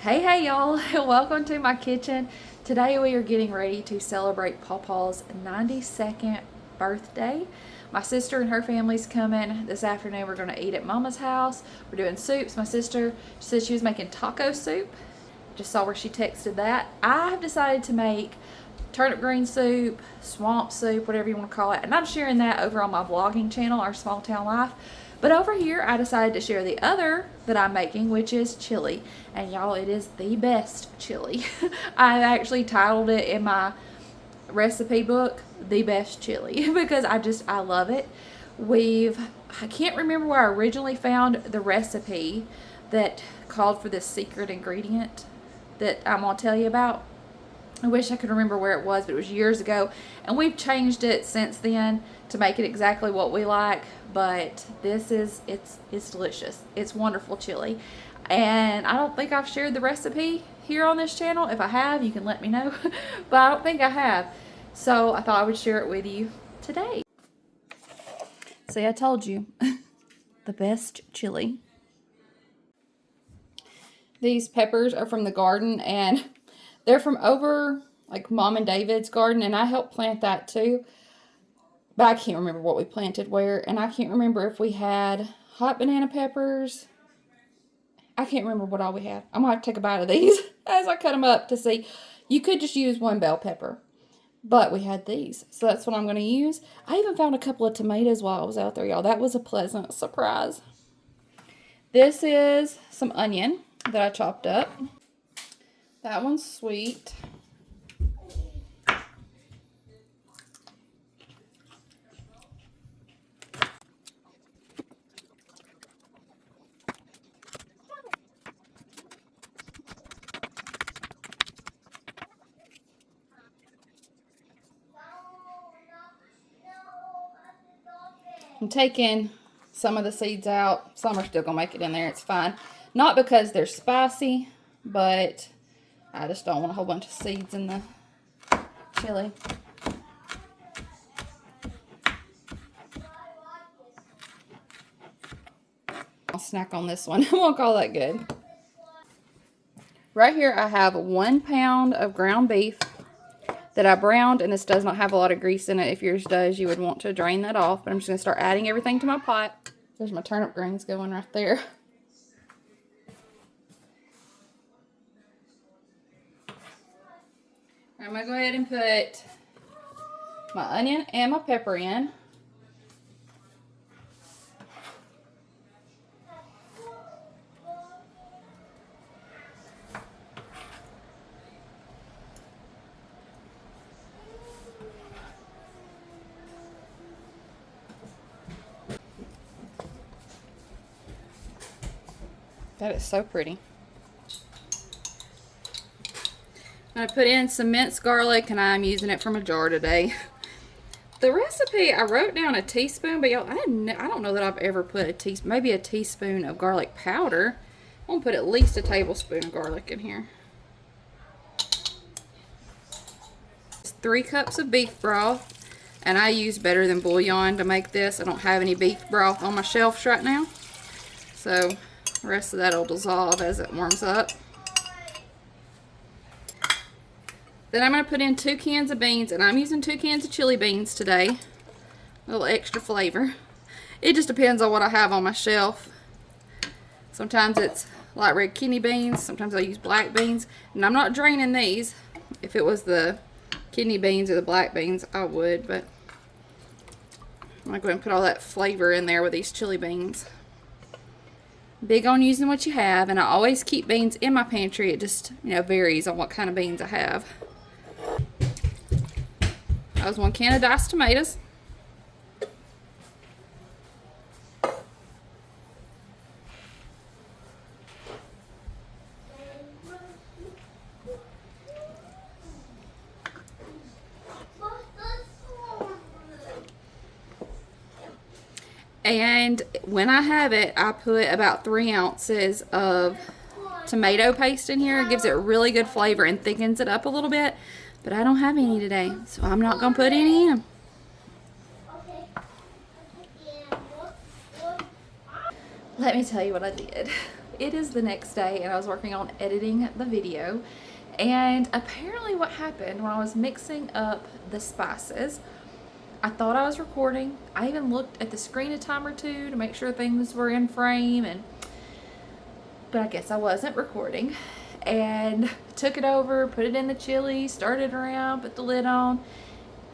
Hey y'all, welcome to my kitchen. Today we are getting ready to celebrate Pawpaw's 92nd birthday. My sister and her family's coming this afternoon. We're going to eat at Mama's house. We're doing soups. My sister said she was making taco soup. Just saw where she texted that. I have decided to make turnip green soup, swamp soup, whatever you want to call it. And I'm sharing that over on my vlogging channel, Our Small Town Life. But over here, I decided to share the other that I'm making, which is chili. And y'all, it is the best chili. I actually titled it in my recipe book, The Best Chili, because I love it. I can't remember where I originally found the recipe that called for this secret ingredient that I'm going to tell you about. I wish I could remember where it was, but it was years ago. And we've changed it since then to make it exactly what we like. But it's delicious. It's wonderful chili. And I don't think I've shared the recipe here on this channel. If I have, you can let me know. But I don't think I have. So I thought I would share it with you today. See, I told you. The best chili. These peppers are from the garden, and they're from over like Mom and David's garden, and I helped plant that too. But I can't remember what we planted where, and I can't remember if we had hot banana peppers. I can't remember what all we had. I'm going to have to take a bite of these as I cut them up to see. You could just use one bell pepper, but we had these. So that's what I'm going to use. I even found a couple of tomatoes while I was out there, y'all. That was a pleasant surprise. This is some onion that I chopped up. That one's sweet. I'm taking some of the seeds out. Some are still going to make it in there. It's fine. Not because they're spicy, but I just don't want a whole bunch of seeds in the chili. I'll snack on this one. I won't call that good. Right here I have 1 pound of ground beef that I browned, and this does not have a lot of grease in it. If yours does, you would want to drain that off. But I'm just going to start adding everything to my pot. There's my turnip greens going right there. I'm going to go ahead and put my onion and my pepper in. That is so pretty. I'm going to put in some minced garlic, and I'm using it from a jar today. The recipe, I wrote down a teaspoon, but y'all, I don't know that I've ever put a teaspoon, maybe a teaspoon of garlic powder. I'm going to put at least a tablespoon of garlic in here. 3 cups of beef broth, and I use better than bouillon to make this. I don't have any beef broth on my shelves right now, so the rest of that will dissolve as it warms up. Then I'm going to put in 2 cans of beans, and I'm using 2 cans of chili beans today. A little extra flavor. It just depends on what I have on my shelf. Sometimes it's light red kidney beans, sometimes I use black beans, and I'm not draining these. If it was the kidney beans or the black beans, I would, but I'm going to go ahead and put all that flavor in there with these chili beans. Big on using what you have, and I always keep beans in my pantry. It just, varies on what kind of beans I have. That was 1 can of diced tomatoes. And when I have it, I put about 3 ounces of tomato paste in here. It gives it really good flavor and thickens it up a little bit. But I don't have any today, so I'm not going to put any in. Let me tell you what I did. it is the next day and I was working on editing the video. And apparently what happened when I was mixing up the spices, I thought I was recording. I even looked at the screen a time or two to make sure things were in frame, but I guess I wasn't recording. And took it over, put it in the chili, stirred it around, put the lid on.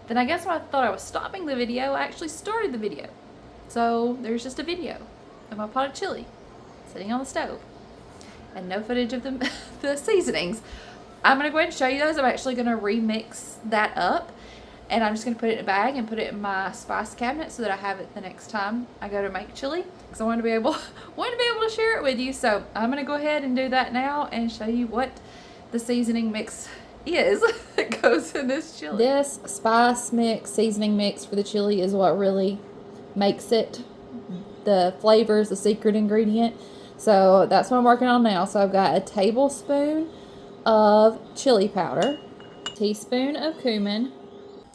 Then I guess when I thought I was stopping the video, I actually started the video. So there's just a video of my pot of chili sitting on the stove and no footage of the seasonings. I'm going to go ahead and show you those. I'm actually going to remix that up, and I'm just going to put it in a bag and put it in my spice cabinet so that I have it the next time I go to make chili, because I want to be able to share it with you. So I'm going to go ahead and do that now and show you what the seasoning mix is that goes in this chili. This spice mix, seasoning mix for the chili is what really makes it. The flavor is the secret ingredient. So that's what I'm working on now. So I've got a tablespoon of chili powder, a teaspoon of cumin,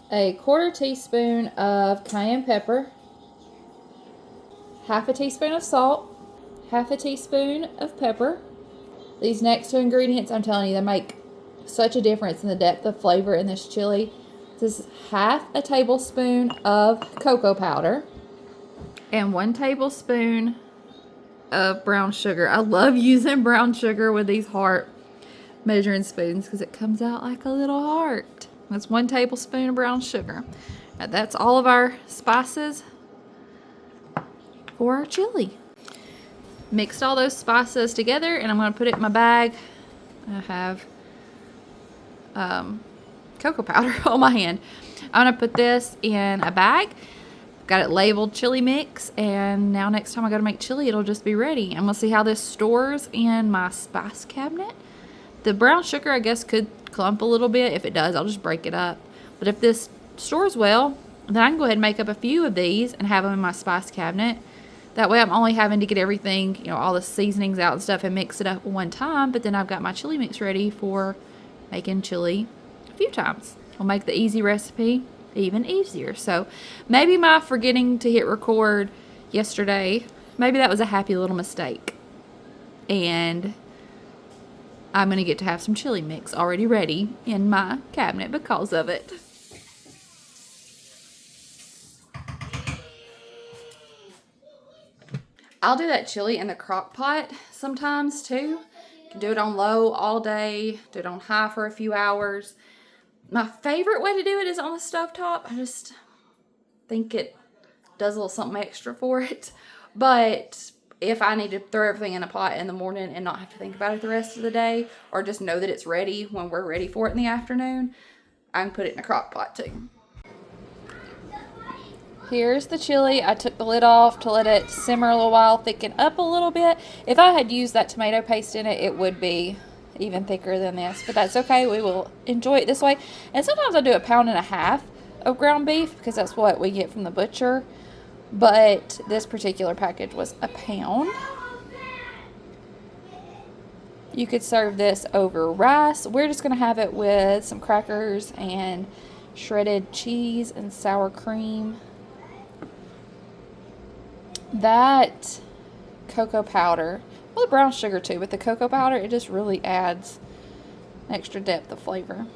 a 1/4 teaspoon of cayenne pepper, 1/2 teaspoon of salt, 1/2 teaspoon of pepper. These next two ingredients, I'm telling you, they make such a difference in the depth of flavor in this chili. This is 1/2 tablespoon of cocoa powder and 1 tablespoon of brown sugar. I love using brown sugar with these heart measuring spoons because it comes out like a little heart. That's 1 tablespoon of brown sugar. Now that's all of our spices for our chili. Mixed all those spices together, and I'm going to put it in my bag. I have cocoa powder on my hand. I'm going to put this in a bag. Got it labeled chili mix, and now next time I go to make chili, it'll just be ready. I'm going to see how this stores in my spice cabinet. The brown sugar, I guess, could clump a little bit. If it does, I'll just break it up. But if this stores well, then I can go ahead and make up a few of these and have them in my spice cabinet. That way I'm only having to get everything, you know, all the seasonings out and stuff and mix it up one time. But then I've got my chili mix ready for making chili a few times. I'll make the easy recipe even easier. So maybe my forgetting to hit record yesterday, maybe that was a happy little mistake. And I'm going to get to have some chili mix already ready in my cabinet because of it. I'll do that chili in the crock pot sometimes too. You can do it on low all day, do it on high for a few hours. My favorite way to do it is on the stovetop. I just think it does a little something extra for it. But if I need to throw everything in a pot in the morning and not have to think about it the rest of the day, or just know that it's ready when we're ready for it in the afternoon, I can put it in a crock pot too. Here's the chili. I took the lid off to let it simmer a little while, thicken up a little bit. If I had used that tomato paste in it, it would be even thicker than this, but that's okay. We will enjoy it this way. And sometimes I do 1.5 pounds of ground beef because that's what we get from the butcher. But this particular package was 1 pound. You could serve this over rice. We're just going to have it with some crackers and shredded cheese and sour cream. That cocoa powder, well, the brown sugar too, but the cocoa powder, it just really adds an extra depth of flavor.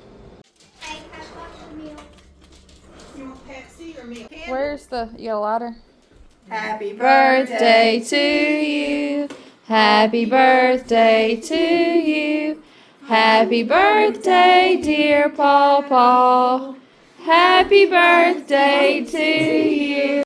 Hey, I got the milk. You want Pepsi or milk? Where's the, you got a lighter? Happy Birthday to you. Happy birthday to you. Happy birthday, dear Paw Paw. Happy birthday to you.